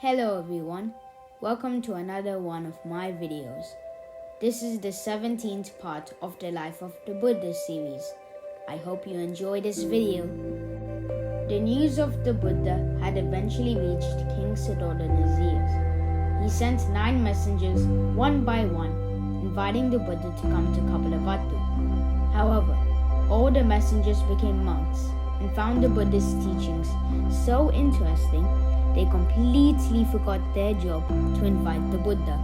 Hello everyone, welcome to another one of my videos. This is the 17th part of the Life of the Buddha series. I hope you enjoy this video. The news of the Buddha had eventually reached King Suddhodana's ears. He sent 9 messengers, one by one, inviting the Buddha to come to Kapilavatthu. However, all the messengers became monks and found the Buddha's teachings so interesting they completely forgot their job to invite the Buddha.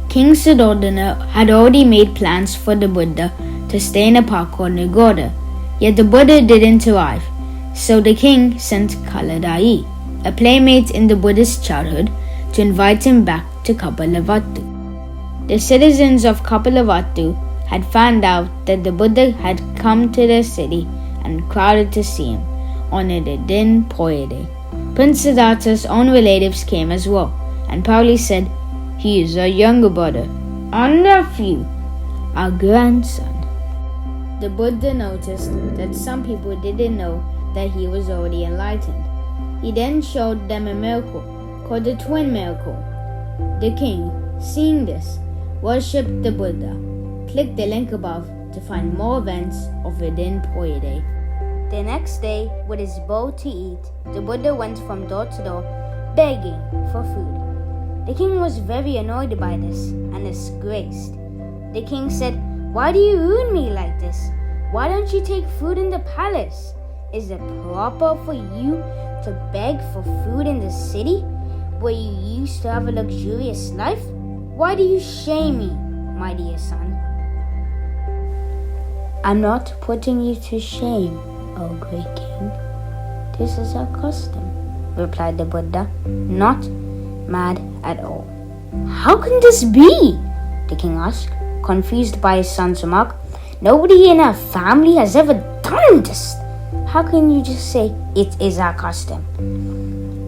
King Suddhodana had already made plans for the Buddha to stay in a park called Nagoda, yet the Buddha didn't arrive, so the king sent Kaladai, a playmate in the Buddha's childhood, to invite him back to Kapilavatthu. The citizens of Kapilavatthu had found out that the Buddha had come to their city and crowded to see him on a Din Poyade. Prince Siddhartha's own relatives came as well, and proudly said, "He is our younger brother, our nephew, our grandson." The Buddha noticed that some people didn't know that he was already enlightened. He then showed them a miracle called the twin miracle. The king, seeing this, worshipped the Buddha. Click the link above to find more events of Din Poyade. The next day, with his bowl to eat, the Buddha went from door to door, begging for food. The king was very annoyed by this and disgraced. The king said, "Why do you ruin me like this? Why don't you take food in the palace? Is it proper for you to beg for food in the city, where you used to have a luxurious life? Why do you shame me, my dear son?" "I'm not putting you to shame, O great king. This is our custom," replied the Buddha, not mad at all. "How can this be?" the king asked, confused by his son's remark. "Nobody in our family has ever done this. How can you just say it is our custom?"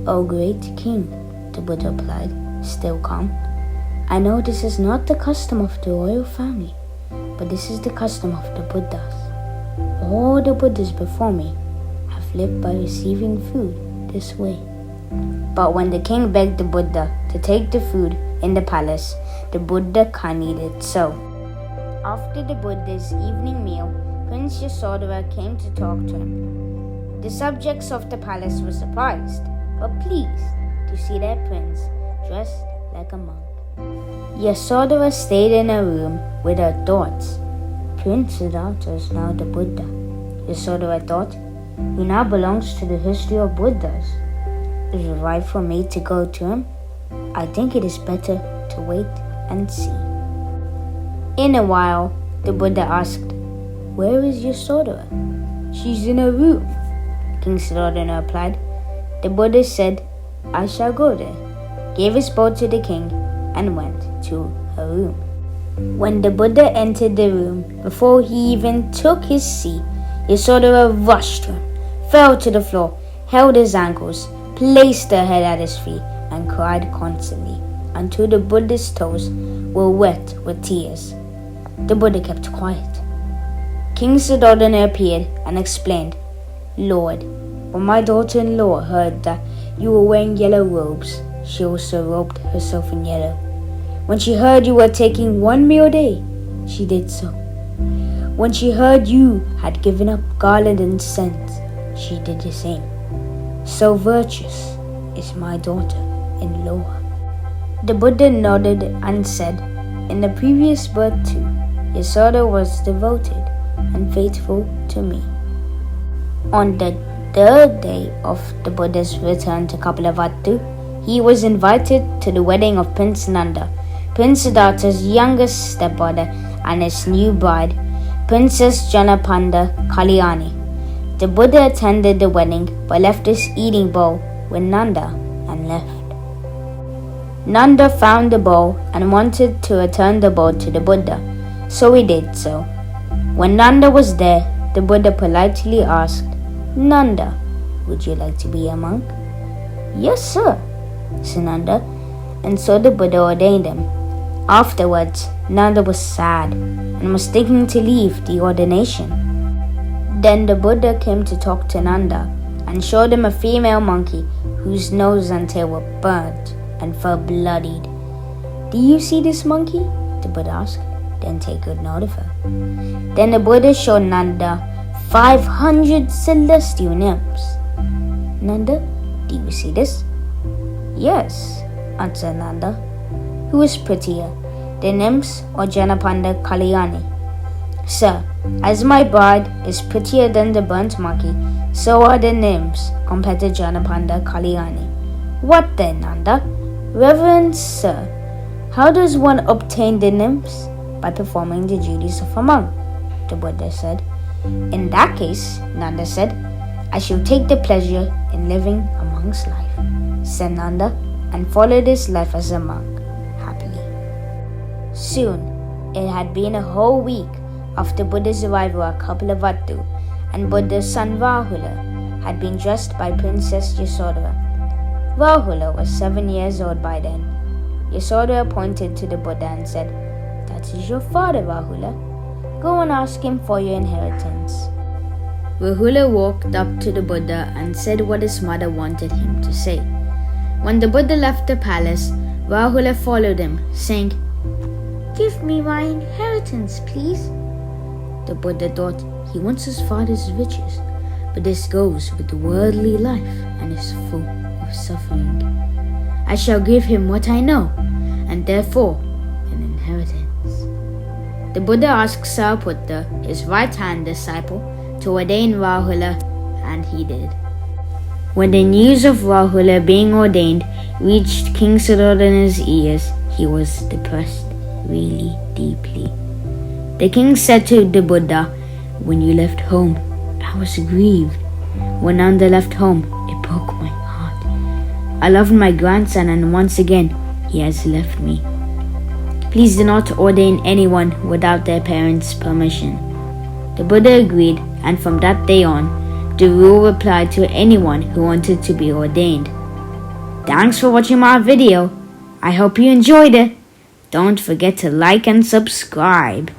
"O great king," the Buddha replied, still calm, "I know this is not the custom of the royal family, but this is the custom of the Buddhas. All the Buddhas before me have lived by receiving food this way." But when the king begged the Buddha to take the food in the palace, the Buddha kindly did so. After the Buddha's evening meal, Prince Yasodhara came to talk to him. The subjects of the palace were surprised, but pleased to see their prince dressed like a monk. Yasodhara stayed in a room with her thoughts. Prince Siddhartha is now the Buddha, Yasodhara thought. He now belongs to the history of Buddhas. Is it right for me to go to him? I think it is better to wait and see. In a while, the Buddha asked, "Where is Yasodhara?" "She's in her room," King Suddhodana replied. The Buddha said, "I shall go there," gave his bowl to the king, and went to her room. When the Buddha entered the room, before he even took his seat, Yasodhara rushed to him, fell to the floor, held his ankles, placed her head at his feet, and cried constantly until the Buddha's toes were wet with tears. The Buddha kept quiet. King Suddhodana appeared and explained, "Lord, when my daughter-in-law heard that you were wearing yellow robes, she also robed herself in yellow. When she heard you were taking 1 meal a day, she did so. When she heard you had given up garland and scent, she did the same. So virtuous is my daughter-in-law." The Buddha nodded and said, "In the previous birth too, Yasodhara was devoted and faithful to me." On the 3rd day of the Buddha's return to Kapilavatthu, he was invited to the wedding of Prince Nanda, Prince Siddhartha's youngest stepbrother, and his new bride, Princess Janapanda Kalyani. The Buddha attended the wedding but left his eating bowl with Nanda and left. Nanda found the bowl and wanted to return the bowl to the Buddha, so he did so. When Nanda was there, the Buddha politely asked, "Nanda, would you like to be a monk?" "Yes, sir," said Nanda, and so the Buddha ordained him. Afterwards, Nanda was sad and was thinking to leave the ordination. Then the Buddha came to talk to Nanda and showed him a female monkey whose nose and tail were burnt. and felt bloodied. "Do you see this monkey?" the Buddha asked. "Then take good note of her." Then the Buddha showed Nanda 500 celestial nymphs. "Nanda, do you see this?" "Yes," answered Nanda. "Who is prettier, the nymphs or Janapanda Kalyani?" "Sir, as my bride is prettier than the burnt monkey, so are the nymphs compared to Janapanda Kalyani." "What then, Nanda?" "Reverend sir, how does one obtain the nymphs?" "By performing the duties of a monk," the Buddha said. "In that case," Nanda said, "I shall take the pleasure in living a monk's life," said Nanda, and followed his life as a monk happily. Soon, it had been a whole week after Buddha's arrival at Kapilavatthu, and Buddha's son Rahula had been dressed by Princess Yasodhara. Rahula was 7 years old by then. Yasodhara pointed to the Buddha and said, "That is your father, Rahula. Go and ask him for your inheritance." Rahula walked up to the Buddha and said what his mother wanted him to say. When the Buddha left the palace, Rahula followed him, saying, "Give me my inheritance, please." The Buddha thought he wants his father's riches, but this goes with the worldly life and is full of suffering. "I shall give him what I know, and therefore an inheritance." The Buddha asked Sariputta, his right-hand disciple, to ordain Rahula, and he did. When the news of Rahula being ordained reached King Suddhodana's ears, he was depressed really deeply. The king said to the Buddha, "When you left home, I was grieved. When Nanda left home, it broke my heart. I loved my grandson, and once again he has left me. Please do not ordain anyone without their parents' permission." The Buddha agreed, and from that day on, the rule applied to anyone who wanted to be ordained. Thanks for watching my video. I hope you enjoyed it. Don't forget to like and subscribe.